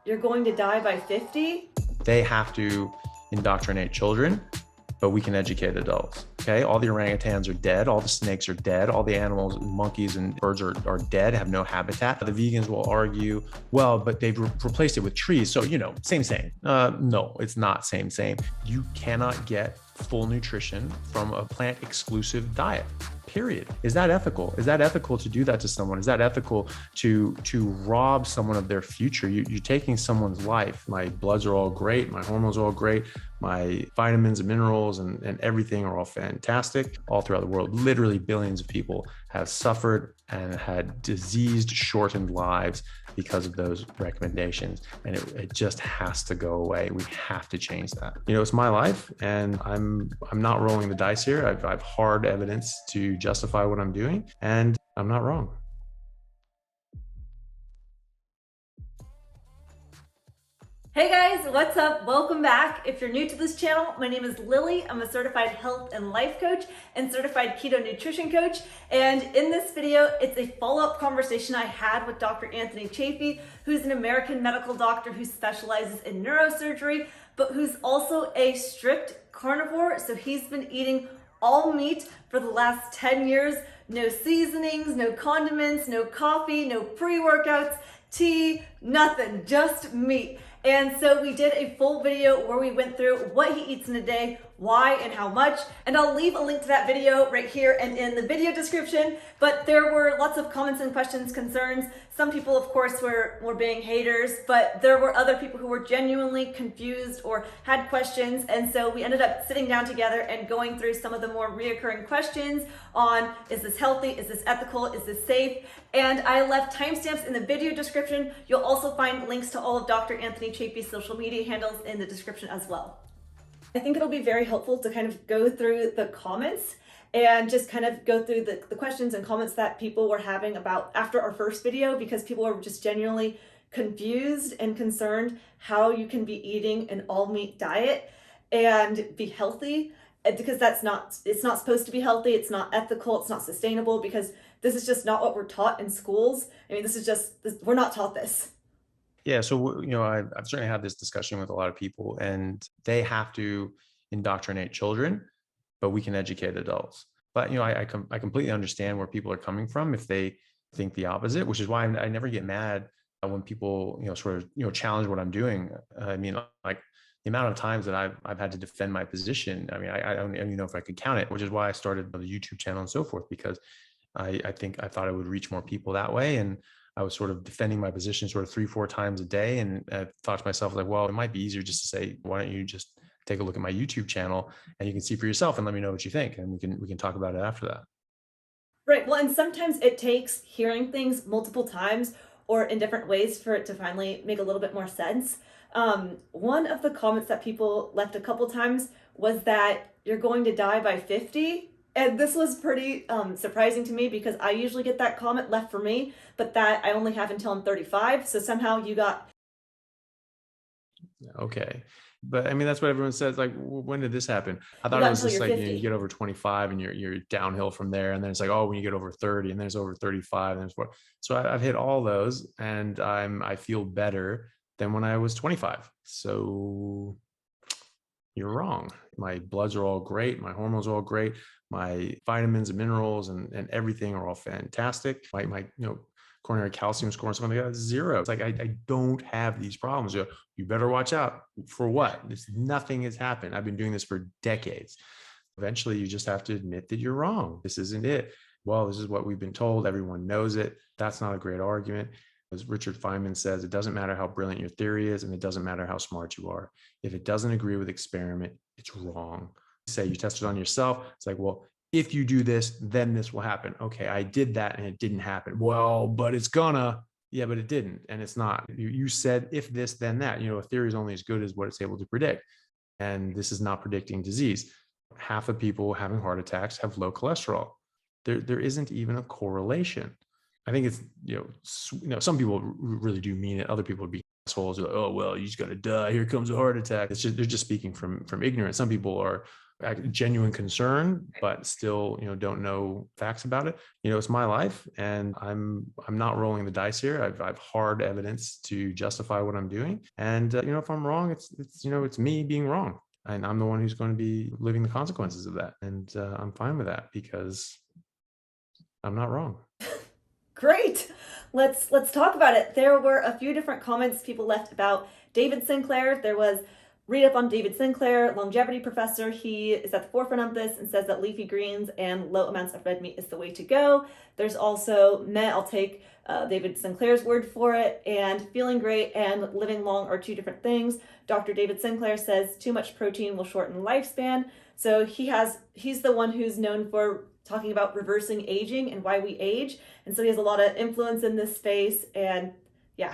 you're going to die by 50? They have to indoctrinate children, but we can educate adults. Okay, all the orangutans are dead, all the snakes are dead, all the animals, monkeys and birds are dead, have no habitat. The vegans will argue, well, but they've replaced it with trees, so same. No, it's not same. You cannot get full nutrition from a plant exclusive diet. Period. Is that ethical? Is that ethical to do that to someone? Is that ethical to rob someone of their future? You're taking someone's life. My bloods are all great. My hormones are all great. My vitamins and minerals and everything are all fantastic all throughout the world. Literally billions of people have suffered and had diseased, shortened lives because of those recommendations. And it just has to go away. We have to change that. It's my life and I'm not rolling the dice here. I've hard evidence to justify what I'm doing and I'm not wrong. Hey guys, what's up? Welcome back. If you're new to this channel, my name is Lily. I'm a certified health and life coach and certified keto nutrition coach. And in this video, it's a follow-up conversation I had with Dr. Anthony Chaffee, who's an American medical doctor who specializes in neurosurgery, but who's also a strict carnivore. So he's been eating all meat for the last 10 years. No seasonings, no condiments, no coffee, no pre-workouts, tea, nothing, just meat. And so we did a full video where we went through what he eats in a day, why and how much. And I'll leave a link to that video right here and in the video description. But there were lots of comments and questions, concerns. Some people, of course, were being haters, but there were other people who were genuinely confused or had questions. And so we ended up sitting down together and going through some of the more reoccurring questions on, is this healthy? Is this ethical? Is this safe? And I left timestamps in the video description. You'll also find links to all of Dr. Anthony Chaffee's social media handles in the description as well. I think it'll be very helpful to kind of go through the comments and just kind of go through the questions and comments that people were having about after our first video, because people were just genuinely confused and concerned how you can be eating an all meat diet and be healthy, because it's not supposed to be healthy. It's not ethical. It's not sustainable, because this is just not what we're taught in schools. I mean, we're not taught this. Yeah. So, I've certainly had this discussion with a lot of people, and they have to indoctrinate children, but we can educate adults. But, I completely understand where people are coming from if they think the opposite, which is why I never get mad when people, challenge what I'm doing. I mean, like the amount of times that I've had to defend my position. I mean, I don't even know if I could count it, which is why I started the YouTube channel and so forth, because I thought I would reach more people that way. And I was sort of defending my position sort of 3-4 times a day. And I thought to myself, like, well, it might be easier just to say, why don't you just take a look at my YouTube channel and you can see for yourself and let me know what you think. And we can talk about it after that. Right. Well, and sometimes it takes hearing things multiple times or in different ways for it to finally make a little bit more sense. One of the comments that people left a couple times was that you're going to die by 50. And this was pretty surprising to me, because I usually get that comment left for me, but that I only have until I'm 35. So somehow you got. Okay. But I mean, that's what everyone says. Like, when did this happen? I thought it was just like, you get over 25 and you're downhill from there. And then it's like, oh, when you get over 30 and then it's over 35 and there's what. So I've hit all those and I feel better than when I was 25. So you're wrong. My bloods are all great. My hormones are all great. My vitamins and minerals and everything are all fantastic. My coronary calcium score and something like that is 0. It's like, I don't have these problems. You better watch out for what? Nothing has happened. I've been doing this for decades. Eventually, you just have to admit that you're wrong. This isn't it. Well, this is what we've been told. Everyone knows it. That's not a great argument. As Richard Feynman says, it doesn't matter how brilliant your theory is, and it doesn't matter how smart you are. If it doesn't agree with experiment, it's wrong. Say you test it on yourself. It's like, well, if you do this, then this will happen. Okay, I did that and it didn't happen. Well, but it's gonna. Yeah, but it didn't, and it's not. You said if this, then that. A theory is only as good as what it's able to predict. And this is not predicting disease. Half of people having heart attacks have low cholesterol. There isn't even a correlation. I think it's, some people really do mean it. Other people would be assholes. Like, oh, well, you just got to die. Here comes a heart attack. They're just speaking from ignorance. Some people are genuine concern, but still, don't know facts about it. It's my life, and I'm not rolling the dice here. I've hard evidence to justify what I'm doing, and if I'm wrong, it's me being wrong, and I'm the one who's going to be living the consequences of that, and I'm fine with that because I'm not wrong. Great. Let's talk about it. There were a few different comments people left about David Sinclair. There was read up on David Sinclair, longevity professor. He is at the forefront of this and says that leafy greens and low amounts of red meat is the way to go. There's also I'll take David Sinclair's word for it, and feeling great and living long are two different things. Dr. David Sinclair says too much protein will shorten lifespan. So he's the one who's known for talking about reversing aging and why we age. And so he has a lot of influence in this space. And yeah.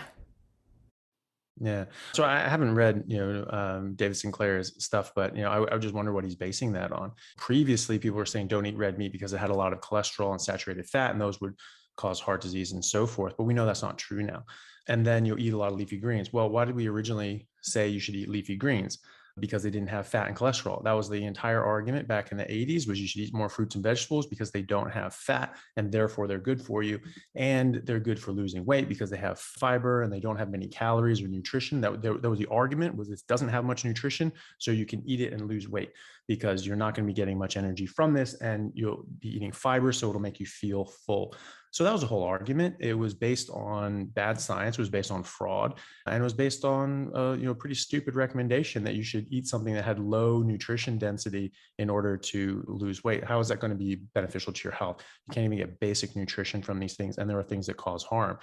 Yeah. So I haven't read, David Sinclair's stuff, but, I just wonder what he's basing that on. Previously, people were saying don't eat red meat because it had a lot of cholesterol and saturated fat, and those would cause heart disease and so forth. But we know that's not true now. And then you'll eat a lot of leafy greens. Well, why did we originally say you should eat leafy greens? Because they didn't have fat and cholesterol. That was the entire argument back in the 80s, was you should eat more fruits and vegetables because they don't have fat and therefore they're good for you. And they're good for losing weight because they have fiber and they don't have many calories or nutrition. That was the argument, was it doesn't have much nutrition, so you can eat it and lose weight because you're not going to be getting much energy from this, and you'll be eating fiber, so it'll make you feel full. So that was the whole argument. It was based on bad science, it was based on fraud, and it was based on a pretty stupid recommendation that you should eat something that had low nutrition density in order to lose weight. How is that going to be beneficial to your health? You can't even get basic nutrition from these things, and there are things that cause harm.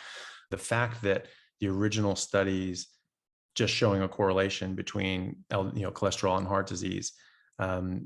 The fact that the original studies just showing a correlation between cholesterol and heart disease,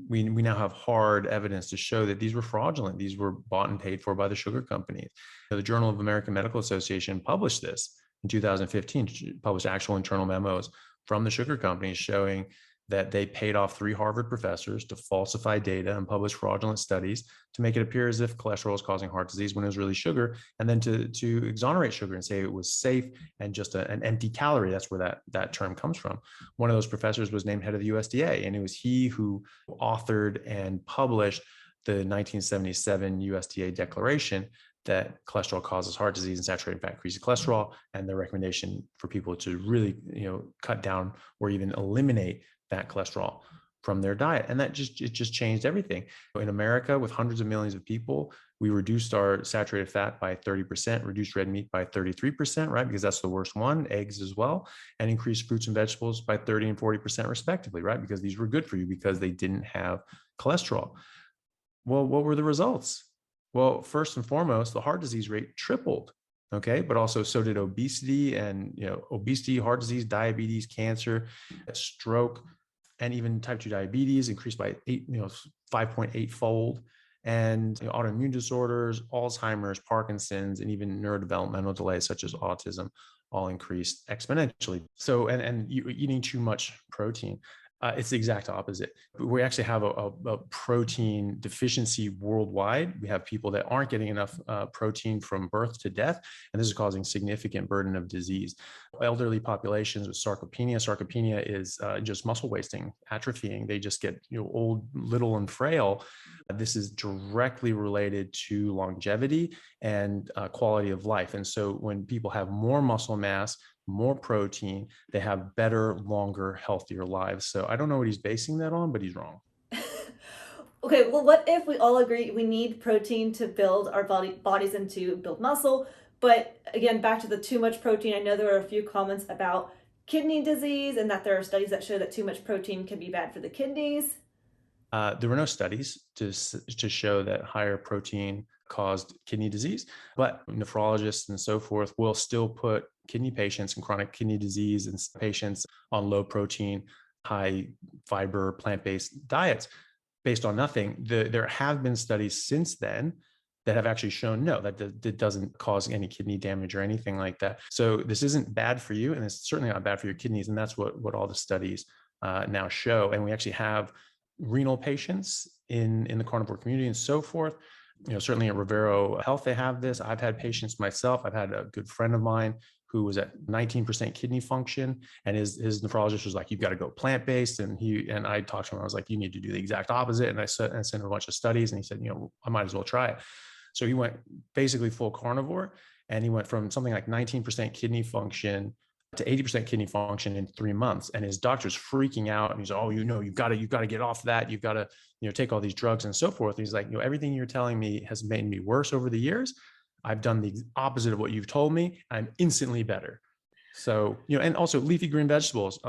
we now have hard evidence to show that these were fraudulent. These were bought and paid for by the sugar companies. The Journal of American Medical Association published this in 2015, published actual internal memos from the sugar companies showing that they paid off 3 Harvard professors to falsify data and publish fraudulent studies to make it appear as if cholesterol was causing heart disease when it was really sugar, and then to exonerate sugar and say it was safe and just an empty calorie. That's where that term comes from. One of those professors was named head of the USDA, and it was he who authored and published the 1977 USDA declaration that cholesterol causes heart disease and saturated fat increases cholesterol, and the recommendation for people to really cut down or even eliminate that cholesterol from their diet. And it just changed everything. In America, with hundreds of millions of people, we reduced our saturated fat by 30%, reduced red meat by 33%, right? Because that's the worst one, eggs as well, and increased fruits and vegetables by 30 and 40% respectively, right? Because these were good for you because they didn't have cholesterol. Well, what were the results? Well, first and foremost, the heart disease rate tripled. Okay, but also so did obesity, and obesity, heart disease, diabetes, cancer, stroke, and even type 2 diabetes increased by 5.8 fold, and autoimmune disorders, Alzheimer's, Parkinson's, and even neurodevelopmental delays such as autism all increased exponentially. So, and eating too much protein. It's the exact opposite. We actually have a protein deficiency worldwide. We have people that aren't getting enough protein from birth to death, and this is causing significant burden of disease. Elderly populations with sarcopenia. Sarcopenia is just muscle wasting, atrophying. They just get old, little, and frail. This is directly related to longevity and quality of life. And so when people have more muscle mass, more protein, they have better, longer, healthier lives. So I don't know what he's basing that on, but he's wrong. Okay, well, what if we all agree we need protein to build our bodies and to build muscle? But again, back to the too much protein, I know there were a few comments about kidney disease and that there are studies that show that too much protein can be bad for the kidneys. There were no studies to show that higher protein caused kidney disease, but nephrologists and so forth will still put kidney patients and chronic kidney disease and patients on low protein, high fiber, plant-based diets based on nothing. There have been studies since then that have actually shown no, that it doesn't cause any kidney damage or anything like that. So this isn't bad for you, and it's certainly not bad for your kidneys. And that's what all the studies now show. And we actually have renal patients in the carnivore community and so forth. Certainly at Rivero Health, they have this. I've had patients myself. I've had a good friend of mine who was at 19% kidney function. And his nephrologist was like, you've got to go plant-based. And I talked to him, I was like, you need to do the exact opposite. And I sent him a bunch of studies, and he said, I might as well try it. So he went basically full carnivore, and he went from something like 19% kidney function to 80% kidney function in 3 months. And his doctor's freaking out. And he's, oh, you've got to get off that. You've got to, take all these drugs and so forth. And he's like, everything you're telling me has made me worse over the years. I've done the opposite of what you've told me. I'm instantly better. So, and also leafy green vegetables,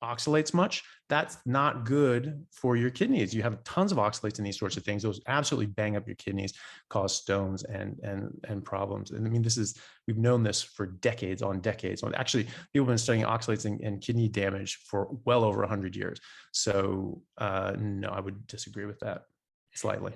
oxalates much. That's not good for your kidneys. You have tons of oxalates in these sorts of things. Those absolutely bang up your kidneys, cause stones and problems. And I mean, we've known this for decades on decades. Actually, people have been studying oxalates and kidney damage for well over 100 years. So no, I would disagree with that slightly.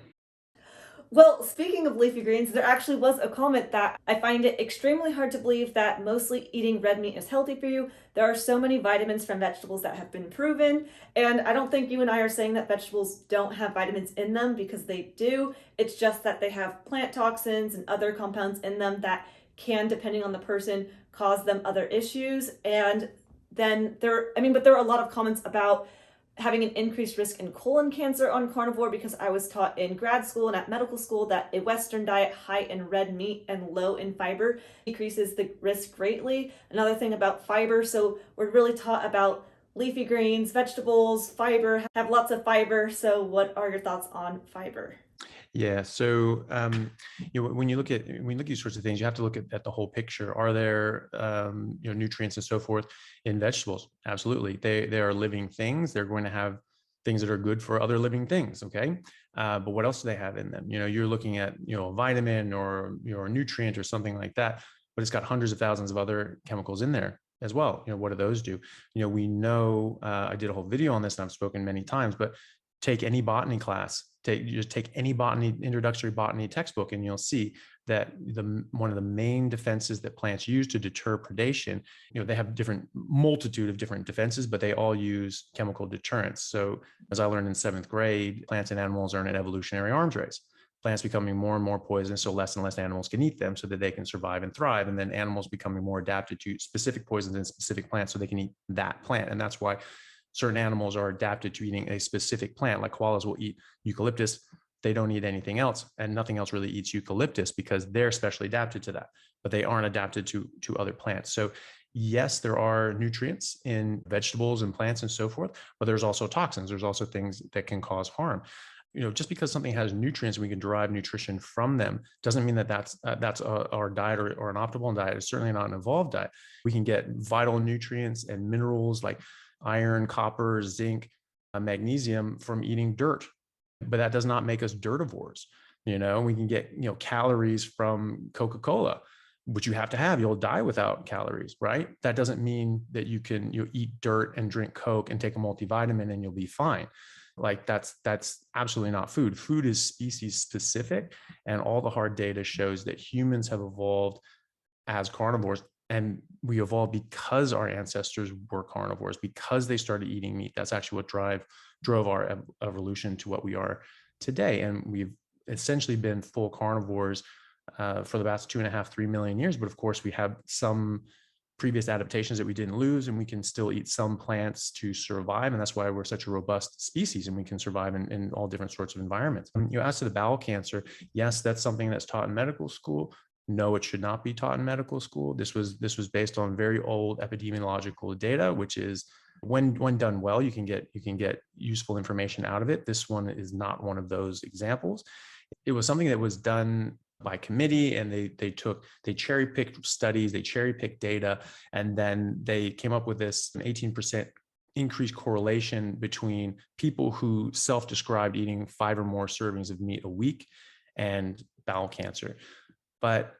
Well, speaking of leafy greens, there actually was a comment that I find it extremely hard to believe that mostly eating red meat is healthy for you. There are so many vitamins from vegetables that have been proven, and I don't think you and I are saying that vegetables don't have vitamins in them, because they do. It's just that they have plant toxins and other compounds in them that can, depending on the person, cause them other issues. And then but there are a lot of comments about having an increased risk in colon cancer on carnivore, because I was taught in grad school and at medical school that a Western diet high in red meat and low in fiber decreases the risk greatly. Another thing about fiber, so we're really taught about leafy greens, vegetables, fiber, have lots of fiber. So what are your thoughts on fiber? Yeah. So, when you look at these sorts of things, you have to look at the whole picture. Are there, nutrients and so forth in vegetables? Absolutely. They are living things. They're going to have things that are good for other living things. Okay. But what else do they have in them? You're looking at, a vitamin or, a nutrient or something like that, but it's got hundreds of thousands of other chemicals in there as well. What do those do? We know, I did a whole video on this, and I've spoken many times, but take any botany class, take any introductory botany textbook, and you'll see that one of the main defenses that plants use to deter predation, they have multitude of different defenses, but they all use chemical deterrents. So as I learned in 7th grade, plants and animals are in an evolutionary arms race. Plants becoming more and more poisonous, so less and less animals can eat them so that they can survive and thrive. And then animals becoming more adapted to specific poisons in specific plants so they can eat that plant. And that's why certain animals are adapted to eating a specific plant. Like koalas will eat eucalyptus. They don't eat anything else, and nothing else really eats eucalyptus because they're specially adapted to that, but they aren't adapted to other plants. So yes, there are nutrients in vegetables and plants and so forth, but there's also toxins. There's also things that can cause harm. Just because something has nutrients and we can derive nutrition from them doesn't mean that that's our diet or an optimal diet. It's certainly not an evolved diet. We can get vital nutrients and minerals like iron, copper, zinc, magnesium from eating dirt, but that does not make us dirtivores. We can get, calories from Coca-Cola, which you have to have. You'll die without calories, right? That doesn't mean that you eat dirt and drink Coke and take a multivitamin and you'll be fine. Like that's absolutely not food. Food is species specific, and all the hard data shows that humans have evolved as carnivores. And we evolved because our ancestors were carnivores, because they started eating meat. That's actually what drove our evolution to what we are today. And we've essentially been full carnivores for the past 2.5, 3 million years. But of course, we have some previous adaptations that we didn't lose, and we can still eat some plants to survive. And that's why we're such a robust species, and we can survive in all different sorts of environments. As to the bowel cancer, yes, that's something that's taught in medical school. No, it should not be taught in medical school. This was based on very old epidemiological data, which is when done well, you can get useful information out of it. This one is not one of those examples. It was something that was done by committee, and they cherry picked studies, they cherry picked data, and then they came up with this 18% increased correlation between people who self-described eating 5 or more servings of meat a week and bowel cancer. But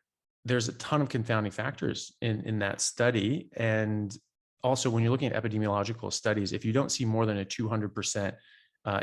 there's a ton of confounding factors in that study. And also, when you're looking at epidemiological studies, if you don't see more than a 200%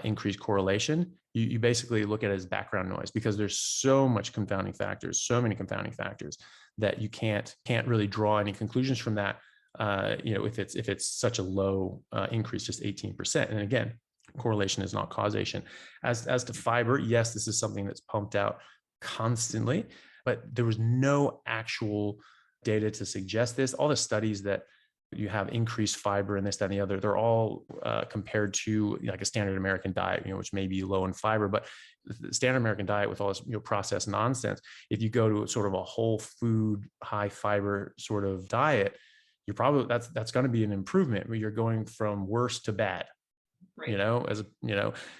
increased correlation, you basically look at it as background noise, because there's so many confounding factors that you can't really draw any conclusions from that. If it's such a low increase, just 18%. And again, correlation is not causation. As to fiber, yes, this is something that's pumped out constantly, but there was no actual data to suggest this. All the studies that you have increased fiber and this, that, and the other, they're all compared to like a standard American diet, which may be low in fiber, but the standard American diet with all this, processed nonsense, if you go to sort of a whole food, high fiber sort of diet, you're probably, that's going to be an improvement where you're going from worse to bad, right.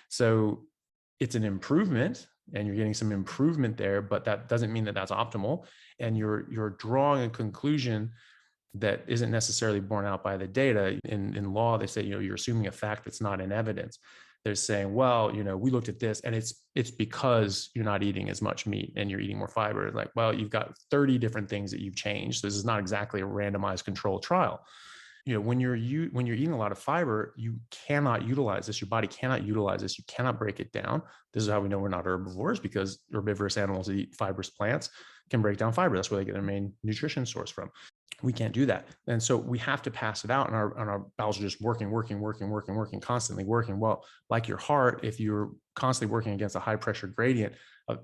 So it's an improvement and you're getting some improvement there, but that doesn't mean that that's optimal. And you're drawing a conclusion that isn't necessarily borne out by the data. In law, they say, you're assuming a fact that's not in evidence. They're saying, well, we looked at this and it's because you're not eating as much meat and you're eating more fiber. Like, well, you've got 30 different things that you've changed. This is not exactly a randomized controlled trial. When you're eating a lot of fiber, you cannot utilize this. Your body cannot utilize this. You cannot break it down. This is how we know we're not herbivores, because herbivorous animals that eat fibrous plants can break down fiber. That's where they get their main nutrition source from. We can't do that. And so we have to pass it out, and our bowels are just working, constantly working. Well, like your heart, if you're constantly working against a high pressure gradient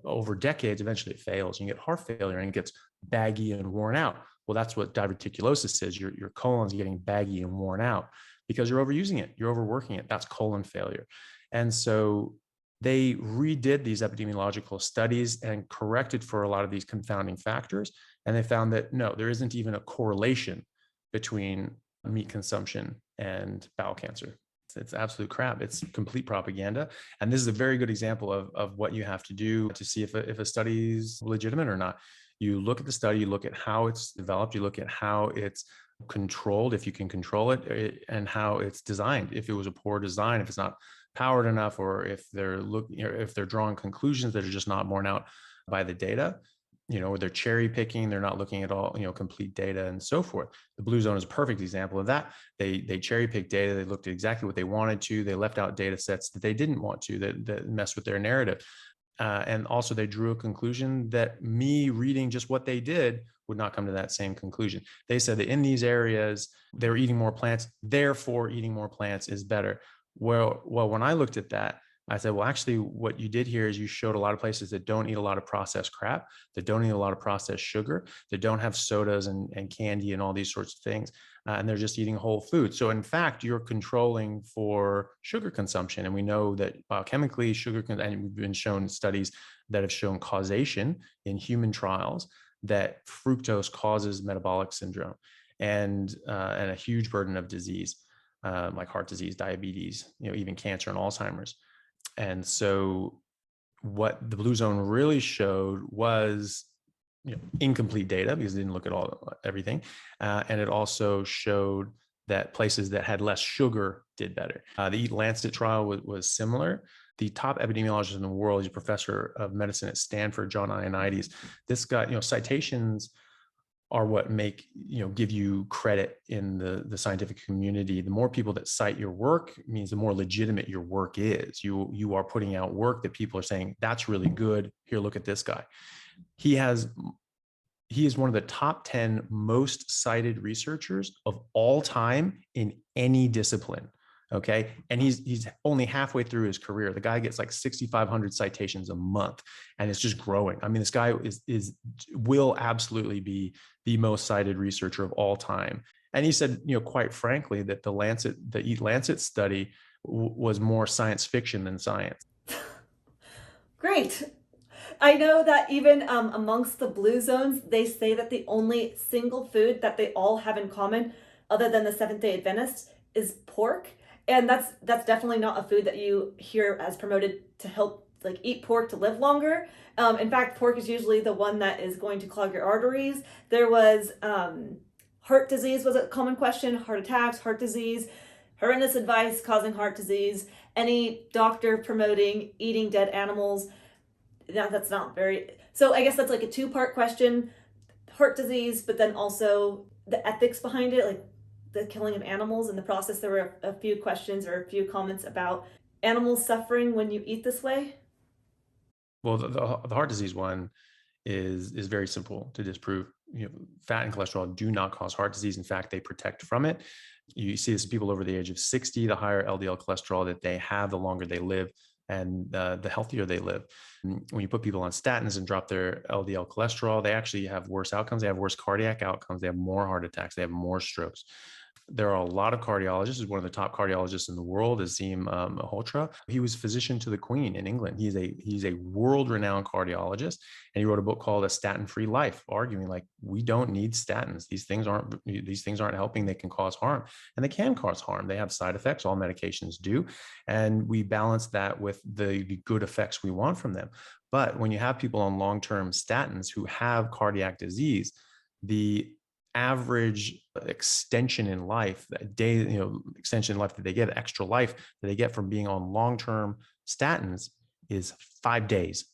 over decades, eventually it fails. You get heart failure and it gets baggy and worn out. Well, that's what diverticulosis is. Your colon's getting baggy and worn out because you're overusing it. You're overworking it. That's colon failure. And so they redid these epidemiological studies and corrected for a lot of these confounding factors. And they found that no, there isn't even a correlation between meat consumption and bowel cancer. It's absolute crap. It's complete propaganda. And this is a very good example of what you have to do to see if a study is legitimate or not. You look at the study, you look at how it's developed, you look at how it's controlled, if you can control it, and how it's designed. If it was a poor design, if it's not powered enough, or if they're drawing conclusions that are just not borne out by the data, or they're cherry picking, they're not looking at all, complete data and so forth. The blue zone is a perfect example of that. They cherry picked data. They looked at exactly what they wanted to. They left out data sets that they didn't want to, that messed with their narrative. And also they drew a conclusion that me reading just what they did would not come to that same conclusion. They said that in these areas, they were eating more plants, therefore eating more plants is better. Well, when I looked at that, I said, well, actually what you did here is you showed a lot of places that don't eat a lot of processed crap, that don't eat a lot of processed sugar, that don't have sodas and candy and all these sorts of things. And they're just eating whole food. So in fact, you're controlling for sugar consumption. And we know that biochemically and we've been shown studies that have shown causation in human trials that fructose causes metabolic syndrome and a huge burden of disease, like heart disease, diabetes, even cancer and Alzheimer's. And so what the blue zone really showed was incomplete data, because it didn't look at everything. And it also showed that places that had less sugar did better. The Eat Lancet trial was similar. The top epidemiologist in the world, he's a professor of medicine at Stanford, John Ioannidis. This guy, citations are what give you credit in the scientific community. The more people that cite your work means the more legitimate your work is. You are putting out work that people are saying, that's really good. Here, look at this guy. He is one of the top 10 most cited researchers of all time in any discipline. Okay. And he's only halfway through his career. The guy gets like 6,500 citations a month, and it's just growing. I mean, this guy will absolutely be the most cited researcher of all time. And he said, quite frankly, that the Eat Lancet study was more science fiction than science. Great. I know that even amongst the blue zones, they say that the only single food that they all have in common, other than the Seventh-day Adventists, is pork. And that's definitely not a food that you hear as promoted to help eat pork to live longer. In fact, pork is usually the one that is going to clog your arteries. There was heart disease was a common question, heart attacks, heart disease, horrendous advice causing heart disease, any doctor promoting eating dead animals. That's not very, so I guess that's like a two-part question, heart disease, but then also the ethics behind it, like the killing of animals in the process. There were a few questions or a few comments about animals suffering when you eat this way. Well, the heart disease one is very simple to disprove. Fat and cholesterol do not cause heart disease. In fact, they protect from it. You see this in people over the age of 60, the higher LDL cholesterol that they have, the longer they live, and the healthier they live. And when you put people on statins and drop their LDL cholesterol, they actually have worse outcomes. They have worse cardiac outcomes. They have more heart attacks. They have more strokes. There are a lot of cardiologists. One of the top cardiologists in the world is Azim Malhotra. He was physician to the Queen in England. He's a world-renowned cardiologist, and he wrote a book called A Statin-Free Life, arguing like we don't need statins. These things aren't helping. They can cause harm, and they can cause harm. They have side effects. All medications do, and we balance that with the good effects we want from them. But when you have people on long-term statins who have cardiac disease, the average extension in life, extension in life that they get, extra life that they get from being on long-term statins is 5 days,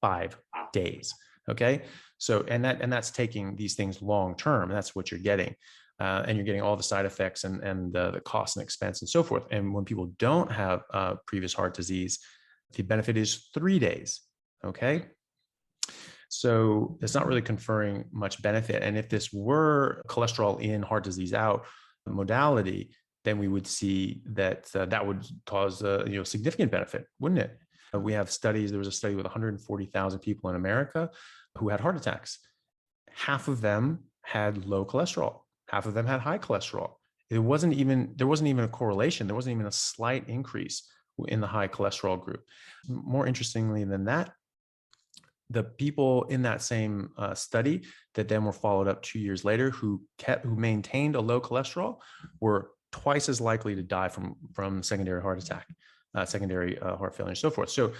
5 days. Okay. So, and that's taking these things long-term. That's what you're getting. And you're getting all the side effects and the cost and expense and so forth. And when people don't have previous heart disease, the benefit is 3 days. Okay. So it's not really conferring much benefit. And if this were cholesterol in, heart disease out modality, then we would see that that would cause significant benefit, wouldn't it? We have studies. There was a study with 140,000 people in America who had heart attacks. Half of them had low cholesterol. Half of them had high cholesterol. There wasn't even a correlation. There wasn't even a slight increase in the high cholesterol group. More interestingly than that, the people in that same study that then were followed up 2 years later who maintained a low cholesterol were twice as likely to die from secondary heart attack, secondary heart failure, and so forth. So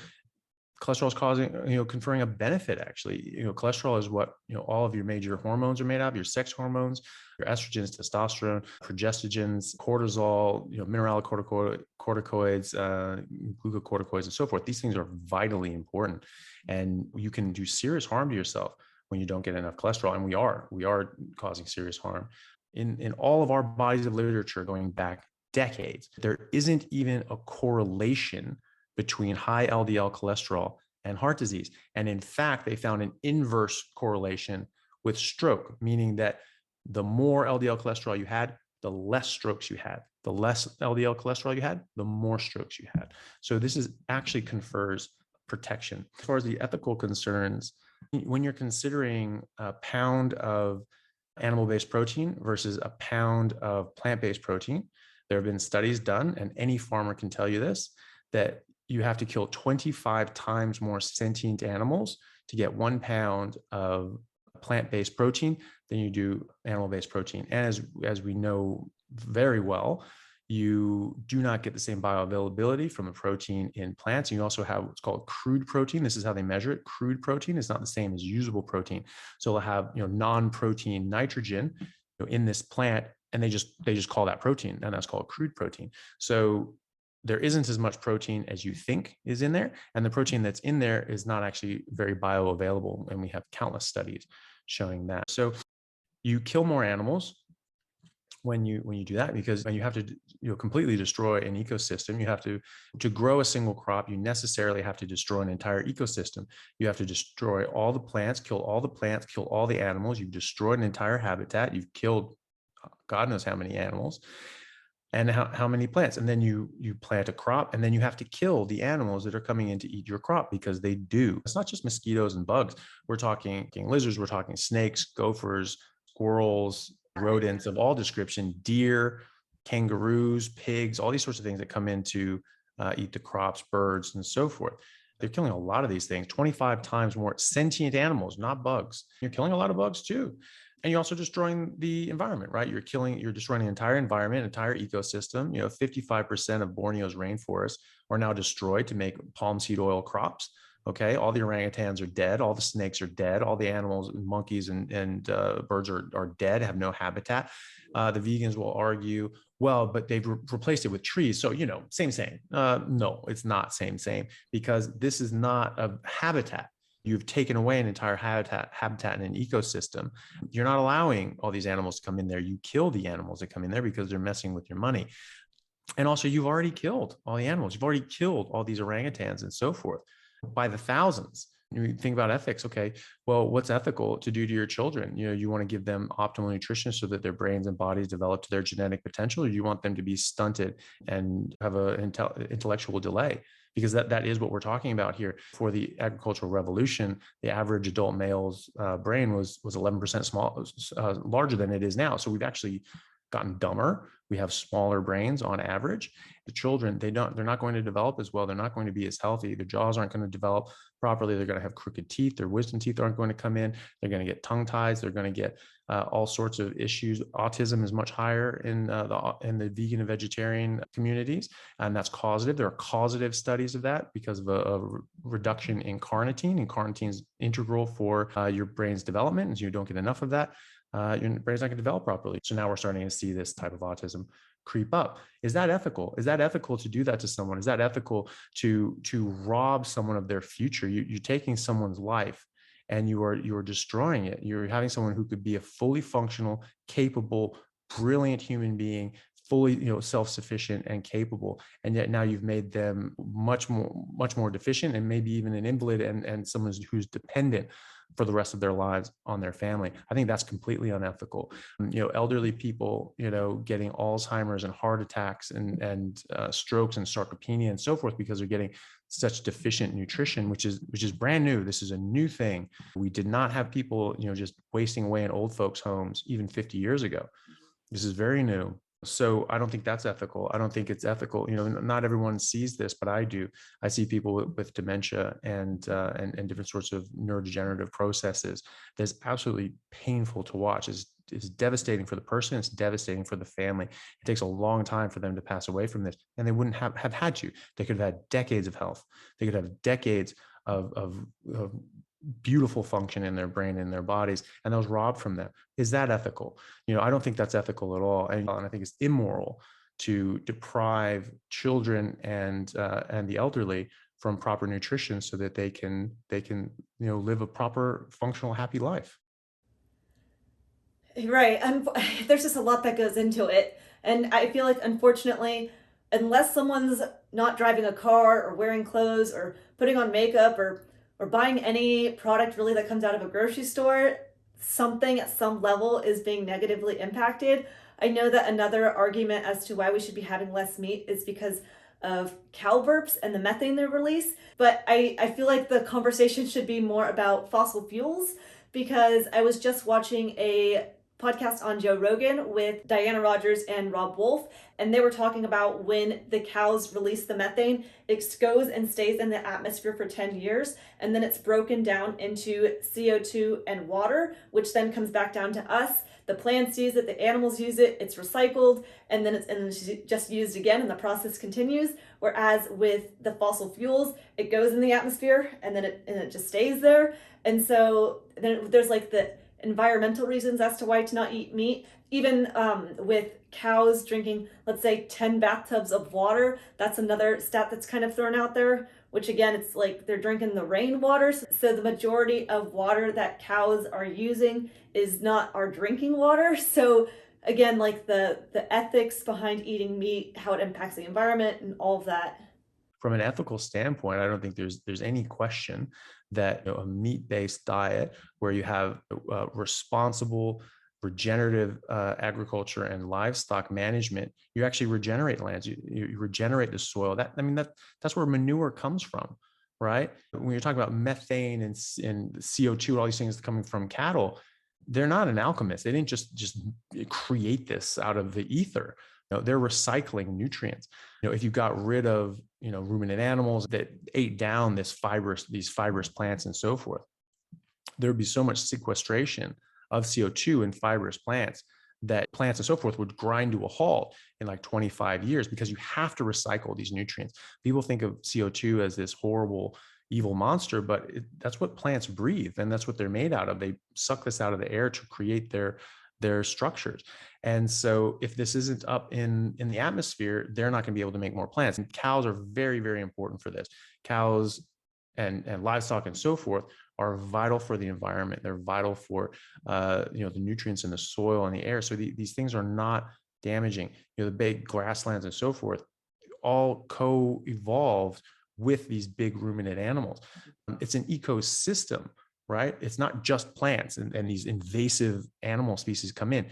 cholesterol is conferring a benefit. Actually, cholesterol is what all of your major hormones are made of: your sex hormones, your estrogens, testosterone, progestogens, cortisol, mineralocorticoids, glucocorticoids, and so forth. These things are vitally important, and you can do serious harm to yourself when you don't get enough cholesterol. And we are causing serious harm in all of our bodies of literature going back decades. There isn't even a correlation between high LDL cholesterol and heart disease. And in fact, they found an inverse correlation with stroke, meaning that the more LDL cholesterol you had, the less strokes you had. The less LDL cholesterol you had, the more strokes you had. So this is actually confers protection. As far as the ethical concerns, when you're considering a pound of animal-based protein versus a pound of plant-based protein, there have been studies done, and any farmer can tell you this, that you have to kill 25 times more sentient animals to get 1 pound of plant-based protein than you do animal-based protein. And as we know very well, you do not get the same bioavailability from the protein in plants. And you also have what's called crude protein. This is how they measure it. Crude protein is not the same as usable protein. So they'll have non-protein nitrogen in this plant, and they just call that protein, and that's called crude protein. So there isn't as much protein as you think is in there. And the protein that's in there is not actually very bioavailable. And we have countless studies showing that. So you kill more animals when you do that, because when you have to completely destroy an ecosystem, you have to grow a single crop, you necessarily have to destroy an entire ecosystem. You have to destroy all the plants, kill all the animals. You've destroyed an entire habitat. You've killed God knows how many animals. And how many plants, and then you plant a crop, and then you have to kill the animals that are coming in to eat your crop, because they do. It's not just mosquitoes and bugs. We're talking lizards, we're talking snakes, gophers, squirrels, rodents of all description, deer, kangaroos, pigs, all these sorts of things that come in to eat the crops, birds, and so forth. They're killing a lot of these things, 25 times more sentient animals, not bugs. You're killing a lot of bugs too. And you're also destroying the environment, right? You're destroying the entire environment, entire ecosystem. 55% of Borneo's rainforests are now destroyed to make palm seed oil crops. Okay, all the orangutans are dead. All the snakes are dead. All the animals, monkeys and birds are dead, have no habitat. The vegans will argue, well, but they've replaced it with trees. So, same. No, it's not same, because this is not a habitat. You've taken away an entire habitat in an ecosystem. You're not allowing all these animals to come in there. You kill the animals that come in there because they're messing with your money. And also, you've already killed all the animals. You've already killed all these orangutans and so forth by the thousands. You think about ethics. Okay, well, what's ethical to do to your children? You want to give them optimal nutrition so that their brains and bodies develop to their genetic potential, or you want them to be stunted and have an intellectual delay? because that is what we're talking about here. For the agricultural revolution, the average adult male's brain was 11% larger than it is now. So we've actually gotten dumber. We have smaller brains on average. The children, they're not going to develop as well. They're not going to be as healthy. Their jaws aren't going to develop properly. They're going to have crooked teeth. Their wisdom teeth aren't going to come in. They're going to get tongue ties. They're going to get all sorts of issues. Autism is much higher in the vegan and vegetarian communities, and that's causative. There are causative studies of that because of a reduction in carnitine, and carnitine is integral for your brain's development, and so you don't get enough of that. Your brain's not going to develop properly. So now we're starting to see this type of autism creep up. Is that ethical? Is that ethical to do that to someone? Is that ethical to rob someone of their future? You're taking someone's life and you are destroying it. You're having someone who could be a fully functional, capable, brilliant human being, fully, self-sufficient and capable, and yet now you've made them much more deficient, and maybe even an invalid and someone who's dependent for the rest of their lives on their family. I think that's completely unethical. Elderly people, getting Alzheimer's and heart attacks and strokes and sarcopenia and so forth because they're getting such deficient nutrition, which is brand new. This is a new thing. We did not have people, just wasting away in old folks' homes even 50 years ago. This is very new. So I don't think that's ethical. I don't think it's ethical. Not everyone sees this, but I do. I see people with dementia and different sorts of neurodegenerative processes. That's absolutely painful to watch. It's devastating for the person. It's devastating for the family. It takes a long time for them to pass away from this, and they wouldn't have had to. They could have had decades of health. They could have decades of beautiful function in their brain and their bodies, and that was robbed from them. Is that ethical? I don't think that's ethical at all, and I think it's immoral to deprive children and the elderly from proper nutrition so that they can live a proper, functional, happy life. Right. There's just a lot that goes into it, and I feel like, unfortunately, unless someone's not driving a car or wearing clothes or putting on makeup or buying any product really that comes out of a grocery store, something at some level is being negatively impacted. I know that another argument as to why we should be having less meat is because of cow burps and the methane they release. But I feel like the conversation should be more about fossil fuels, because I was just watching a podcast on Joe Rogan with Diana Rogers and Rob Wolf, and they were talking about when the cows release the methane, it goes and stays in the atmosphere for 10 years, and then it's broken down into CO2 and water, which then comes back down to us. The plants use it, the animals use it, it's recycled, and then it's just used again, and the process continues. Whereas with the fossil fuels, it goes in the atmosphere and then it just stays there. And so then there's like the environmental reasons as to why to not eat meat. Even with cows drinking, let's say, 10 bathtubs of water, that's another stat that's kind of thrown out there, which again, it's like they're drinking the rainwater. So the majority of water that cows are using is not our drinking water. So again, like the ethics behind eating meat, how it impacts the environment and all of that. From an ethical standpoint, I don't think there's any question that a meat-based diet where you have responsible regenerative agriculture and livestock management, you actually regenerate lands, you regenerate the soil. That's where manure comes from, right? When you're talking about methane and CO2, all these things coming from cattle, they're not an alchemist. They didn't just create this out of the ether. They're recycling nutrients. If you got rid of ruminant animals that ate down these fibrous plants and so forth, there would be so much sequestration of CO2 in fibrous plants that plants and so forth would grind to a halt in like 25 years, because you have to recycle these nutrients. People think of CO2 as this horrible, evil monster, but that's what plants breathe, and that's what they're made out of. They suck this out of the air to create their structures. And so if this isn't up in the atmosphere, they're not going to be able to make more plants. And cows are very, very important for this. Cows and livestock and so forth are vital for the environment. They're vital for the nutrients in the soil and the air. So these things are not damaging. The big grasslands and so forth all co-evolved with these big ruminant animals. It's an ecosystem, right? It's not just plants and these invasive animal species come in.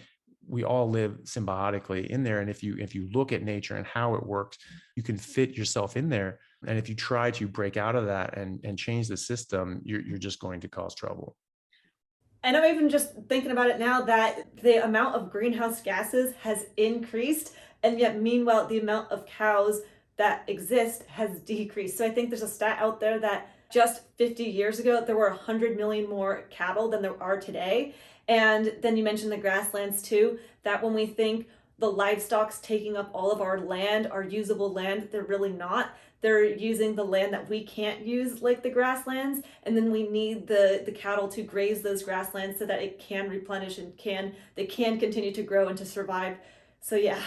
we all live symbiotically in there. And if you look at nature and how it works, you can fit yourself in there. And if you try to break out of that and change the system, you're just going to cause trouble. And I'm even just thinking about it now that the amount of greenhouse gases has increased, and yet meanwhile, the amount of cows that exist has decreased. So I think there's a stat out there that just 50 years ago, there were 100 million more cattle than there are today. And then you mentioned the grasslands too, that when we think the livestock's taking up all of our land, our usable land, they're really not. They're using the land that we can't use, like the grasslands, and then we need the cattle to graze those grasslands so that it can replenish and they can continue to grow and to survive. So yeah.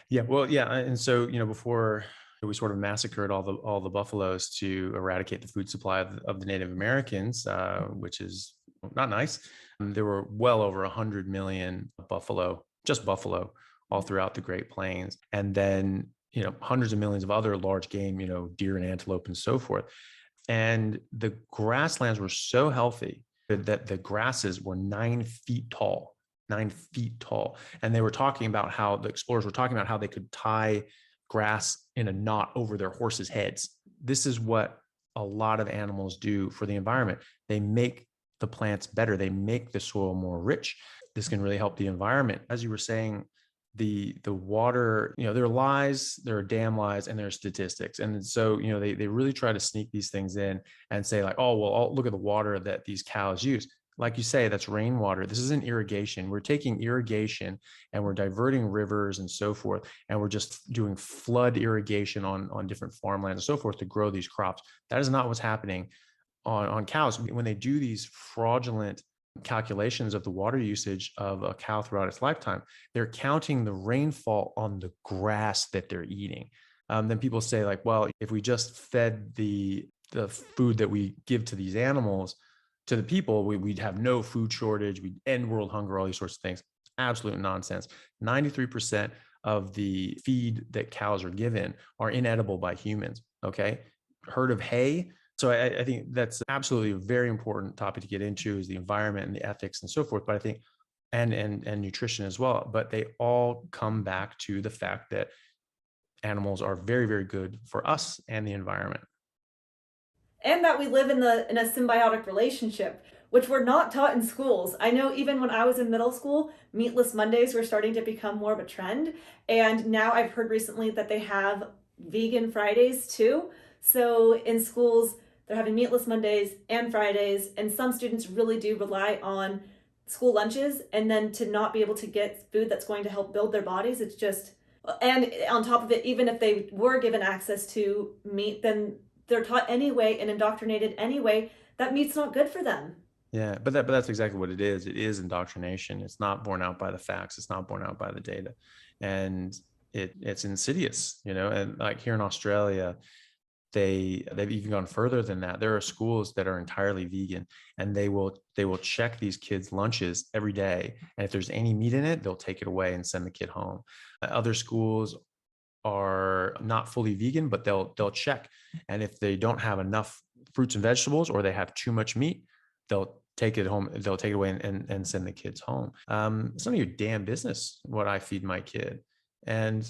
Yeah, well, yeah, and so before we sort of massacred all the buffaloes to eradicate the food supply of the Native Americans, which is not nice. There were well over 100 million buffalo, just buffalo, all throughout the Great Plains, and then hundreds of millions of other large game, deer and antelope and so forth. And the grasslands were so healthy that the grasses were 9 feet tall, 9 feet tall. And they were talking about how the explorers were talking about how they could tie grass in a knot over their horses' heads. This is what a lot of animals do for the environment. They make the plants better. They make the soil more rich. This can really help the environment. As you were saying, the water, there are lies, there are damn lies, and there are statistics. And so, they really try to sneak these things in and say like, oh, well, look at the water that these cows use. Like you say, that's rainwater. This isn't irrigation. We're taking irrigation and we're diverting rivers and so forth. And we're just doing flood irrigation on different farmlands and so forth to grow these crops. That is not what's happening on cows. When they do these fraudulent calculations of the water usage of a cow throughout its lifetime, they're counting the rainfall on the grass that they're eating. Then people say like, well, if we just fed the food that we give to these animals to the people, we'd have no food shortage, we'd end world hunger, all these sorts of things. Absolute nonsense. 93% of the feed that cows are given are inedible by humans. Okay. Heard of hay? So I think that's absolutely a very important topic to get into, is the environment and the ethics and so forth. But I think, and nutrition as well, but they all come back to the fact that animals are very, very good for us and the environment. And that we live in a symbiotic relationship, which we're not taught in schools. I know even when I was in middle school, Meatless Mondays were starting to become more of a trend. And now I've heard recently that they have vegan Fridays too. So in schools, they're having Meatless Mondays and Fridays, and some students really do rely on school lunches, and then to not be able to get food that's going to help build their bodies, it's just, and on top of it, even if they were given access to meat, then they're taught anyway and indoctrinated anyway that meat's not good for them. Yeah, but that's exactly what it is. It is indoctrination. It's not borne out by the facts. It's not borne out by the data, and it's insidious. And like here in Australia, they've even gone further than that. There are schools that are entirely vegan, and they will check these kids' lunches every day, and if there's any meat in it, they'll take it away and send the kid home. Other schools are not fully vegan, but they'll check, and if they don't have enough fruits and vegetables, or they have too much meat, they'll take it home. They'll take it away and send the kids home. It's none of your damn business what I feed my kid. And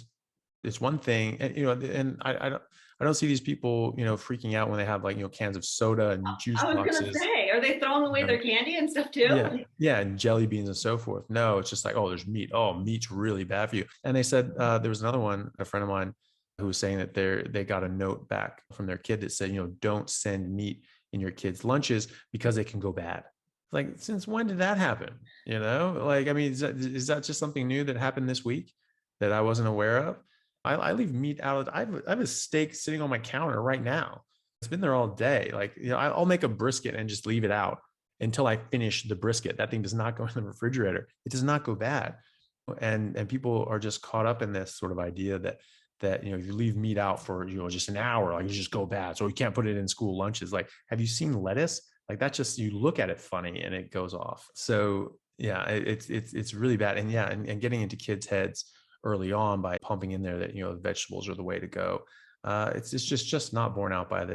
it's one thing, and and I don't see these people, freaking out when they have like, cans of soda and juice I was gonna boxes. say, are they throwing away their candy and stuff too? Yeah, yeah, and jelly beans and so forth. No, it's just like, oh, there's meat. Oh, meat's really bad for you. And they said there was another one, a friend of mine, who was saying that they got a note back from their kid that said, don't send meat in your kids' lunches because it can go bad. Like, since when did that happen? Like, I mean, is that just something new that happened this week that I wasn't aware of? I leave meat out. I have a steak sitting on my counter right now. It's been there all day. Like, I'll make a brisket and just leave it out until I finish the brisket. That thing does not go in the refrigerator. It does not go bad. And people are just caught up in this sort of idea that if you leave meat out for just an hour, like, you just go bad. So you can't put it in school lunches. Like, have you seen lettuce? Like, that's just, you look at it funny and it goes off. So yeah, it's really bad. And yeah, and getting into kids' heads early on by pumping in there that vegetables are the way to go. It's just not borne out by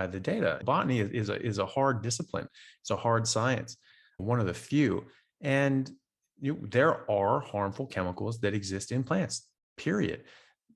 the data. Botany is a hard discipline. It's a hard science, one of the few. And There are harmful chemicals that exist in plants, period.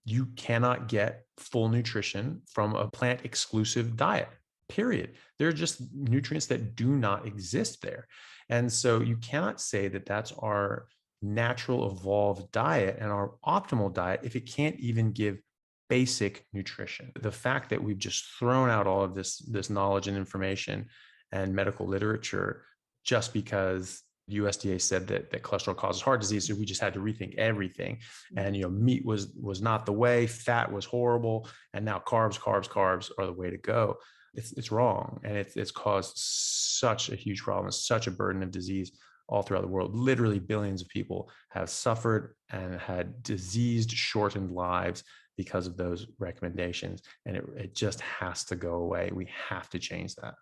You cannot get full nutrition from a plant exclusive diet, period. There are just nutrients that do not exist there. And so you cannot say that that's our natural evolved diet and our optimal diet if it can't even give basic nutrition. The fact that we've just thrown out all of this knowledge and information and medical literature just because USDA said that cholesterol causes heart disease, so we just had to rethink everything. And meat was not the way, fat was horrible, and now carbs are the way to go. It's wrong, and it's caused such a huge problem, such a burden of disease all throughout the world. Literally billions of people have suffered and had diseased, shortened lives because of those recommendations, and it just has to go away. We have to change that.